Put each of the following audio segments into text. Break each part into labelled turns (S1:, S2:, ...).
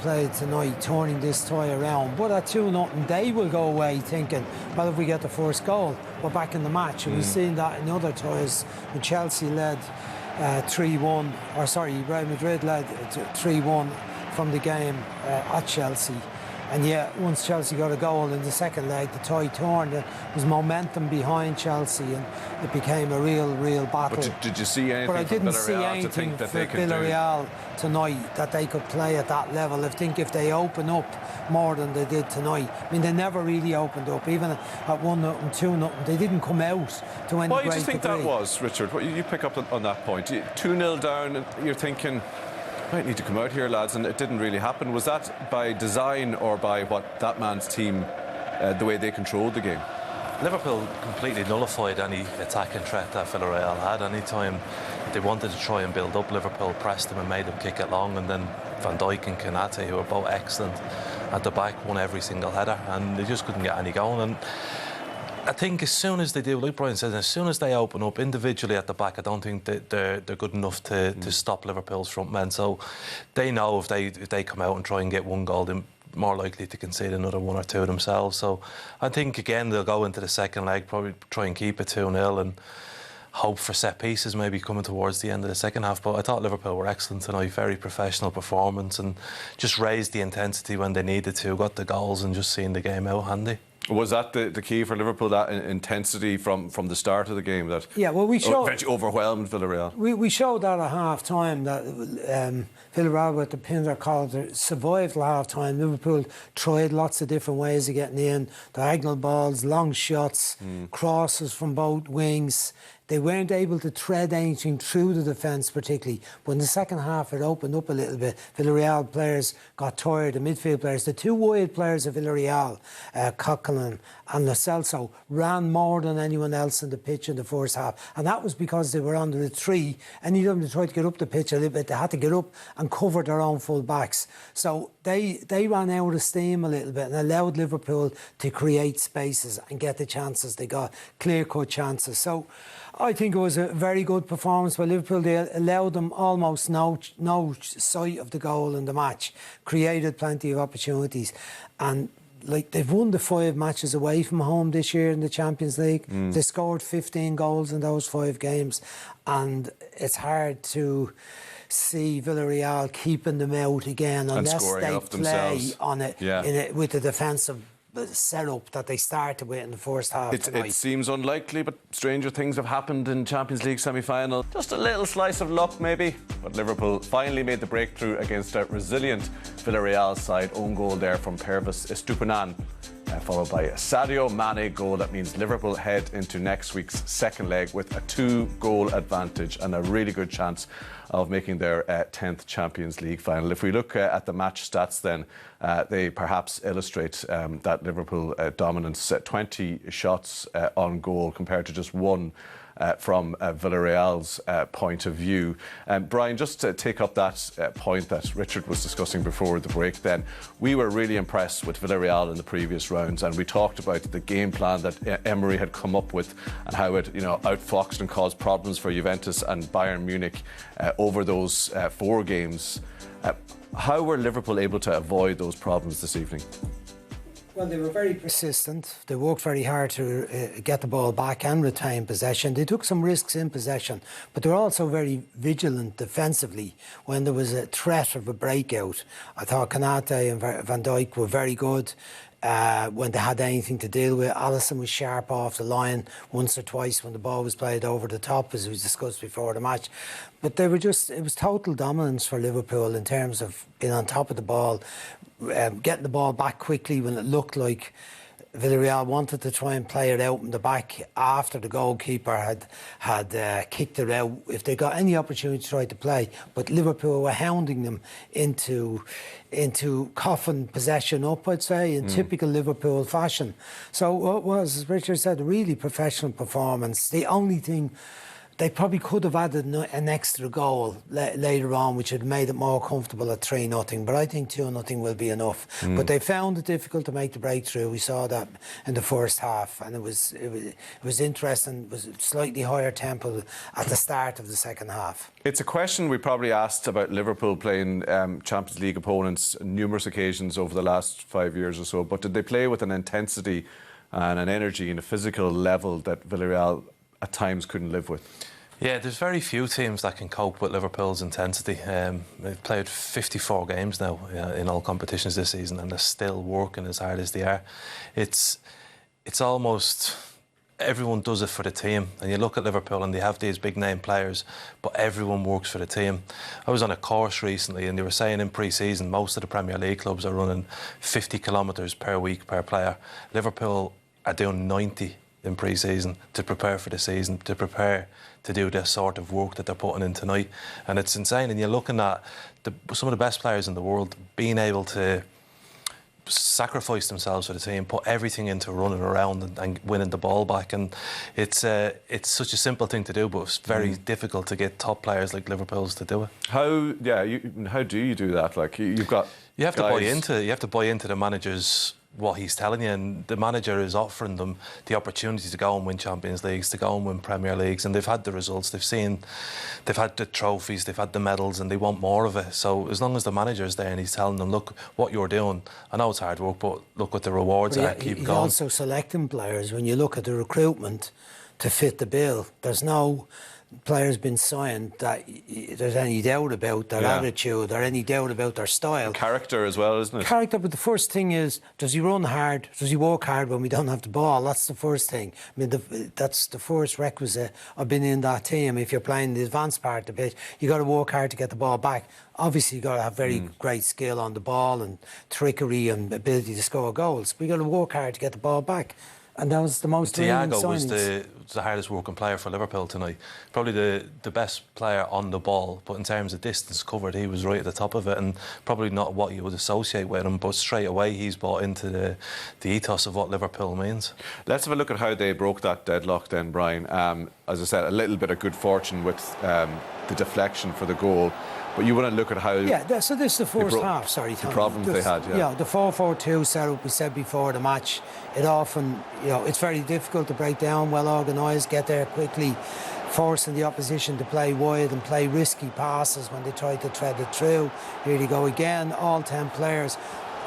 S1: played tonight, turning this tie around. But at 2-0, they will go away thinking, well, if we get the first goal, we're back in the match. And we've seen that in other ties when Chelsea led 3-1, or sorry, Real Madrid led 3-1 from the game at Chelsea. And yet, once Chelsea got a goal in the second leg, the tie turned. There was momentum behind Chelsea, and it became a real battle.
S2: But did you see anything?
S1: But I didn't see
S2: Villarreal
S1: anything
S2: to think that they
S1: for
S2: could
S1: Villarreal tonight that they could play at that level. I think if they open up more than they did tonight, I mean, they never really opened up. Even at 1-0, 2-0, they didn't come out to any
S2: Why
S1: great
S2: do you think
S1: degree.
S2: that was, Richard? What, you pick up on that point. 2-0 down, you're thinking, might need to come out here, lads, and it didn't really happen. Was that by design or by what that man's team, the way they controlled the game?
S3: Liverpool completely nullified any attacking threat that Villarreal had. Any time they wanted to try and build up, Liverpool pressed them and made them kick it long, and then Van Dijk and Konate, who were both excellent at the back, won every single header, and they just couldn't get any going. And I think as soon as they do, like Brian says, as soon as they open up individually at the back, I don't think that they're good enough to stop Liverpool's front men. So they know if they come out and try and get one goal, they're more likely to concede another one or two themselves. So I think again they'll go into the second leg, probably try and keep it 2-0 and hope for set pieces maybe coming towards the end of the second half. But I thought Liverpool were excellent tonight, very professional performance, and just raised the intensity when they needed to, got the goals, and just seeing the game out handy.
S2: Was that the key for Liverpool, that intensity from the start of the game that
S1: we showed,
S2: eventually overwhelmed Villarreal?
S1: We showed that at half-time, that Villarreal with the Pinder collar survived at half-time. Liverpool tried lots of different ways of getting in, diagonal balls, long shots, crosses from both wings. They weren't able to tread anything through the defence particularly. But in the second half, it opened up a little bit. Villarreal players got tired, the midfield players. The two wide players of Villarreal, Coquelin and Lo Celso, ran more than anyone else in the pitch in the first half. And that was because they were under the three. Any of them that tried to get up the pitch a little bit, they had to get up and cover their own full backs. So they ran out of steam a little bit and allowed Liverpool to create spaces and get the chances they got, clear-cut chances. So I think it was a very good performance by Liverpool. They allowed them almost no sight of the goal in the match, created plenty of opportunities, and like they've won the 5 matches away from home this year in the Champions League. They scored 15 goals in those 5 games, and it's hard to see Villarreal keeping them out again unless they play on it with the defensive setup that they started with in the first half.
S2: It seems unlikely, but stranger things have happened in Champions League semi-final. Just a little slice of luck maybe, but Liverpool finally made the breakthrough against a resilient Villarreal side. Own goal there from Pervis Estupinan, followed by a Sadio Mane goal. That means Liverpool head into next week's second leg with a 2-goal advantage and a really good chance of making their 10th Champions League final. If we look at the match stats then, they perhaps illustrate that Liverpool dominance. 20 shots on goal compared to just 1 from Villarreal's point of view. Brian, just to take up that point that Richard was discussing before the break then, we were really impressed with Villarreal in the previous rounds, and we talked about the game plan that Emery had come up with and how it outfoxed and caused problems for Juventus and Bayern Munich over those 4 games. How were Liverpool able to avoid those problems this evening?
S1: Well, they were very persistent. They worked very hard to get the ball back and retain possession. They took some risks in possession, but they were also very vigilant defensively when there was a threat of a breakout. I thought Konate and Van Dijk were very good when they had anything to deal with. Alisson was sharp off the line once or twice when the ball was played over the top, as we discussed before the match. But they were it was total dominance for Liverpool in terms of being on top of the ball, getting the ball back quickly when it looked like Villarreal wanted to try and play it out in the back after the goalkeeper had kicked it out, if they got any opportunity to try to play. But Liverpool were hounding them into coughing possession up, I'd say, in typical Liverpool fashion. So it was, as Richard said, a really professional performance. The only thing they probably could have added an extra goal later on, which had made it more comfortable at 3-0. But I think 2-0 will be enough. But they found it difficult to make the breakthrough. We saw that in the first half, and it was interesting. It was a slightly higher tempo at the start of the second half.
S2: It's a question we probably asked about Liverpool playing Champions League opponents on numerous occasions over the last 5 years or so. But did they play with an intensity and an energy and a physical level that Villarreal at times couldn't live with?
S3: Yeah, there's very few teams that can cope with Liverpool's intensity. They've played 54 games now in all competitions this season, and they're still working as hard as they are. It's almost everyone does it for the team. And you look at Liverpool and they have these big name players, but everyone works for the team. I was on a course recently and they were saying in pre-season most of the Premier League clubs are running 50 kilometres per week per player. Liverpool are doing 90 in pre-season to prepare for the season, to prepare to do this sort of work that they're putting in tonight. And it's insane. And you're looking at some of the best players in the world being able to sacrifice themselves for the team, put everything into running around and winning the ball back. And it's such a simple thing to do, but it's very difficult to get top players like Liverpool's to do it. How
S2: do you do that? Like you've got
S3: you have to buy into the manager's what he's telling you, and the manager is offering them the opportunity to go and win Champions Leagues, to go and win Premier Leagues, and they've had the results, they've had the trophies, they've had the medals, and they want more of it. So as long as the manager's there and he's telling them, look, what you're doing, I know it's hard work, but look what the rewards are, keep
S1: he's
S3: going.
S1: Also selecting players. When you look at the recruitment to fit the bill, there's no players been signed that there's any doubt about their attitude or any doubt about their style.
S2: Character as well, isn't it?
S1: Character, but the first thing is, does he run hard? Does he work hard when we don't have the ball? That's the first thing. I mean, that's the first requisite of being in that team. If you're playing the advanced part of the pitch, you got to work hard to get the ball back. Obviously, you got to have very great skill on the ball and trickery and ability to score goals. But you got to work hard to get the ball back. And that was the most
S3: Thiago was the hardest working player for Liverpool tonight. Probably the best player on the ball, but in terms of distance covered, he was right at the top of it, and probably not what you would associate with him, but straight away he's bought into the ethos of what Liverpool means.
S2: Let's have a look at how they broke that deadlock then, Brian. As I said, a little bit of good fortune with the deflection for the goal. But you want to look at how...
S1: Yeah, so this is the first half, sorry, Tom.
S2: The problems they had,
S1: Yeah, the 4-4-2 setup, we said before the match, it often, it's very difficult to break down, well organised, get there quickly, forcing the opposition to play wide and play risky passes when they try to thread it through. Here you go again, all 10 players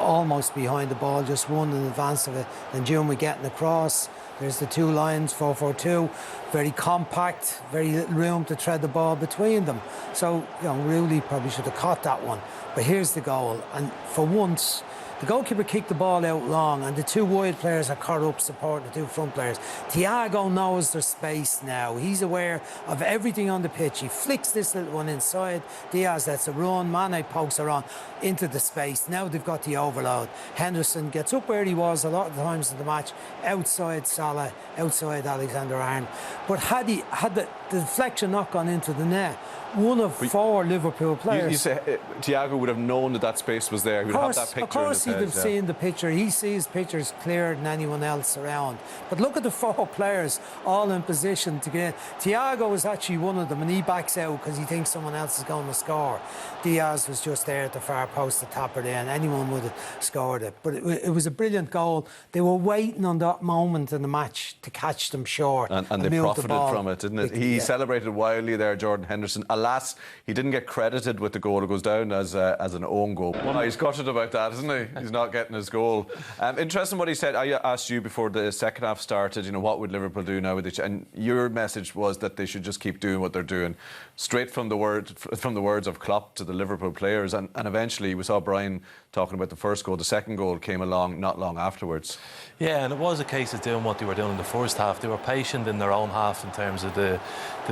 S1: almost behind the ball, just one in advance of it. Then June getting across. There's the two lines, 4-4-2, very compact, very little room to tread the ball between them. So, really probably should have caught that one. But here's the goal, and for once, the goalkeeper kicked the ball out long, and the two wide players are caught up supporting the two front players. Thiago knows there's space now. He's aware of everything on the pitch. He flicks this little one inside. Diaz lets it run. Mane pokes her on into the space. Now they've got the overload. Henderson gets up where he was a lot of the times in the match, outside Salah, outside Alexander-Arnold. But had the deflection not gone into the net, one of four Liverpool players...
S2: You say Thiago would have known that space was there. He would have that picture.
S1: Of course he'd have seen the picture. He sees pictures clearer than anyone else around. But look at the four players all in position to get in. Thiago was actually one of them, and he backs out because he thinks someone else is going to score. Diaz was just there at the far post to tap it in. Anyone would have scored it. But it was a brilliant goal. They were waiting on that moment in the match to catch them short.
S2: And they profited from it, didn't it? He celebrated wildly there, Jordan Henderson. Alas, he didn't get credited with the goal. It goes down as an own goal. He's gutted about that, isn't he? He's not getting his goal. Interesting what he said. I asked you before the second half started, what would Liverpool do now with it? And your message was that they should just keep doing what they're doing. Straight from the words of Klopp to the Liverpool players. And eventually we saw Brian talking about the first goal. The second goal came along not long afterwards.
S3: Yeah, and it was a case of doing what they were doing in the first half. They were patient in their own half in terms of the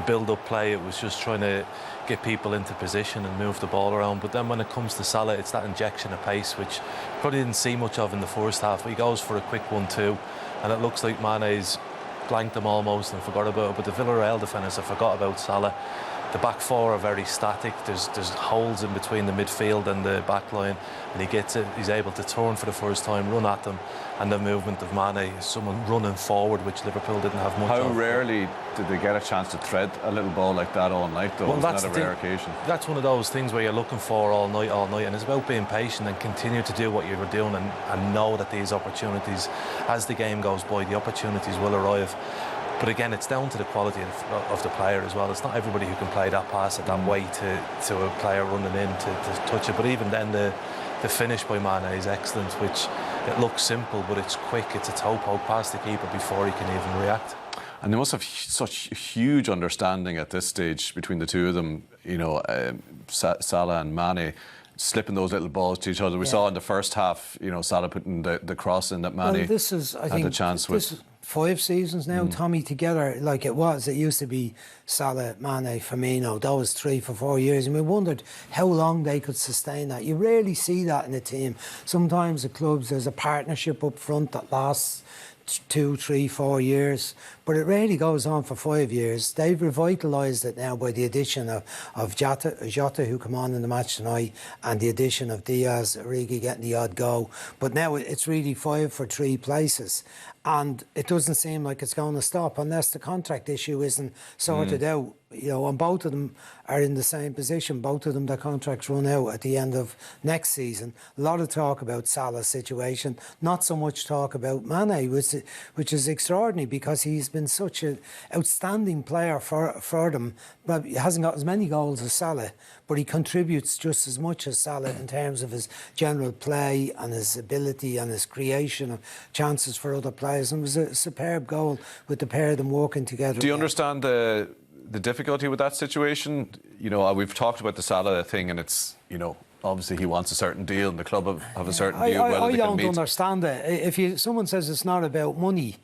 S3: build-up play. It was just trying to get people into position and move the ball around. But then when it comes to Salah, it's that injection of pace, which probably didn't see much of in the first half. But he goes for a quick 1-2, and it looks like Mane's blanked them almost and forgot about it. But the Villarreal defenders have forgot about Salah. the back four are very static. There's holes in between the midfield and the back line, and he gets it. He's able to turn for the first time, run at them, and the movement of Mane is someone running forward, which Liverpool didn't have much of.
S2: How rarely did they get a chance to thread a little ball like that all night, though? Well, that's not a rare occasion.
S3: That's one of those things where you're looking for all night, and it's about being patient and continue to do what you were doing, and know that these opportunities, as the game goes by, the opportunities will arrive. But again, it's down to the quality of the player as well. It's not everybody who can play that pass at that way to a player running in to touch it. But even then, the finish by Mane is excellent, which it looks simple, but it's quick. It's a toe poke past the keeper before he can even react.
S2: And they must have such huge understanding at this stage between the two of them, you know, Salah and Mane, slipping those little balls to each other. We saw in the first half, you know, Salah putting the cross in that Mane
S1: well, this is, I
S2: had
S1: think,
S2: the chance with.
S1: 5 seasons now, Tommy, together, like it used to be Salah, Mane, Firmino, those 3 for 4 years, and we wondered how long they could sustain that. You rarely see that in a team. Sometimes at clubs there's a partnership up front that lasts 2, 3, 4 years, but it rarely goes on for 5 years. They've revitalised it now by the addition of Jota, who come on in the match tonight, and the addition of Diaz, Origi getting the odd go. But now it's really 5 for 3 places, and it doesn't seem like it's going to stop unless the contract issue isn't sorted out. You know, and both of them are in the same position. Both of them, their contracts run out at the end of next season. A lot of talk about Salah's situation, not so much talk about Mane, which is extraordinary because he's been such an outstanding player for them. But he hasn't got as many goals as Salah, but he contributes just as much as Salah in terms of his general play and his ability and his creation of chances for other players. And it was a superb goal with the pair of them working together.
S2: Do you understand the difficulty with that situation? You know, we've talked about the Salah thing, and it's, you know, obviously he wants a certain deal and the club have a certain view.
S1: I don't understand it. If someone says it's not about money,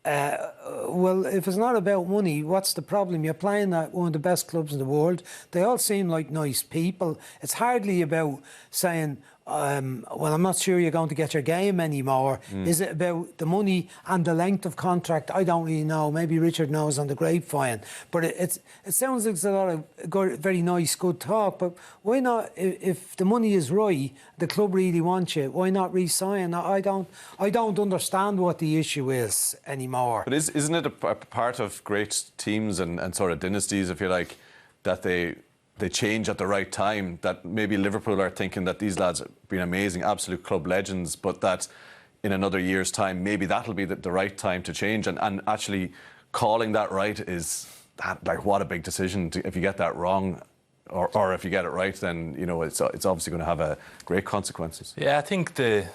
S1: well, if it's not about money, what's the problem? You're playing at one of the best clubs in the world. They all seem like nice people. It's hardly about saying, well, I'm not sure you're going to get your game anymore. Is it about the money and the length of contract? I don't really know. Maybe Richard knows on the grapevine. But it sounds like it's a lot of very nice, good talk. But why not, if the money is right, the club really wants you, why not re-sign? I don't understand what the issue is anymore.
S2: But isn't it a part of great teams and sort of dynasties, if you like, that they change at the right time? That maybe Liverpool are thinking that these lads have been amazing, absolute club legends, but that in another year's time, maybe that'll be the right time to change. And actually calling that right is, like, what a big decision. If you get that wrong, or if you get it right, then, you know, it's obviously going to have great consequences.
S3: Yeah, I think the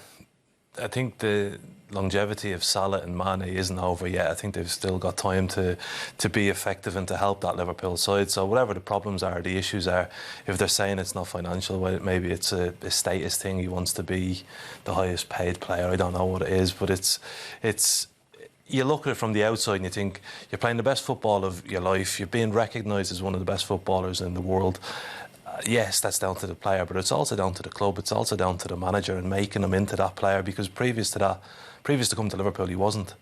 S3: longevity of Salah and Mane isn't over yet. I think they've still got time to be effective and to help that Liverpool side. So whatever the problems are, the issues are, if they're saying it's not financial, well, maybe it's a status thing. He wants to be the highest paid player. I don't know what it is, but it's you look at it from the outside and you think you're playing the best football of your life. You're being recognised as one of the best footballers in the world. Yes, that's down to the player, but it's also down to the club. It's also down to the manager and making him into that player, because previous to coming to Liverpool, he wasn't.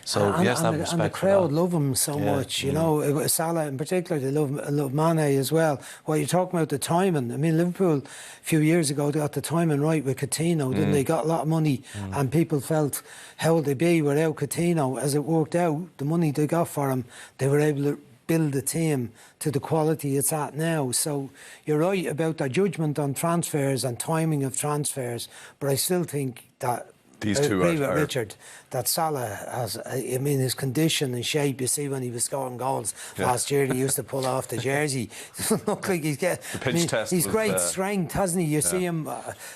S3: So he has to have respect for that. And the crowd
S1: love him so much, you know. Salah in particular, they love Mane as well. Well, you're talking about the timing. I mean, Liverpool a few years ago, they got the timing right with Coutinho, didn't they? Got a lot of money, and people felt, how would they be without Coutinho? As it worked out, the money they got for him, they were able to build the team to the quality it's at now. So you're right about their judgment on transfers and timing of transfers, but I still think that
S2: these two are
S1: Richard, that Salah has, I mean, his condition and shape, you see when he was scoring goals last year, he used to pull off the jersey. Doesn't look like he's getting...
S2: The pinch test
S1: he's
S2: was,
S1: great strength, hasn't he? You see him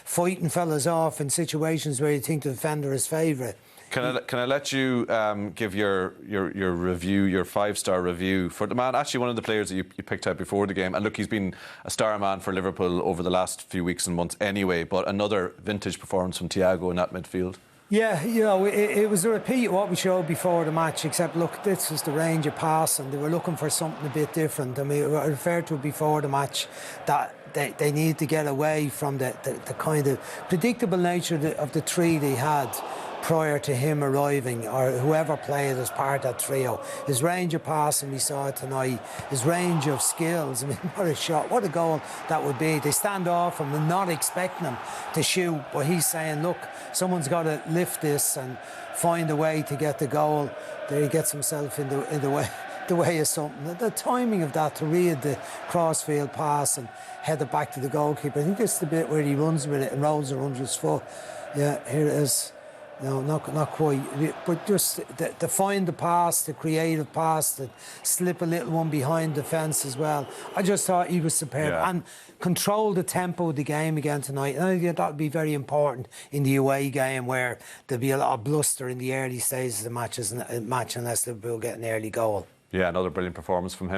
S1: fighting fellas off in situations where you think the defender is favourite.
S2: Can I let you give your review, your 5-star review for the man, actually one of the players that you picked out before the game? And look, he's been a star man for Liverpool over the last few weeks and months anyway, but another vintage performance from Thiago in that midfield. Yeah,
S1: you know, it was a repeat of what we showed before the match, except, look, this was the range of pass and they were looking for something a bit different. I mean, I referred to it before the match that they need to get away from the kind of predictable nature of the three they had. prior to him arriving, or whoever played as part of that trio. His range of passing, we saw it tonight, his range of skills. I mean, what a shot, what a goal that would be. They stand off him and not expecting him to shoot, but he's saying, look, someone's got to lift this and find a way to get the goal. There he gets himself in the way. The way of something. The timing of that, to read the crossfield pass and head it back to the goalkeeper. I think this is the bit where he runs with it and rolls it under his foot. Yeah, here it is. No, not quite. But just to find the pass, the creative pass, to slip a little one behind the fence as well. I just thought he was superb.
S2: Yeah.
S1: And control the tempo of the game again tonight. And I think that would be very important in the away game, where there'll be a lot of bluster in the early stages of the match unless Liverpool get an early goal.
S2: Yeah, another brilliant performance from him.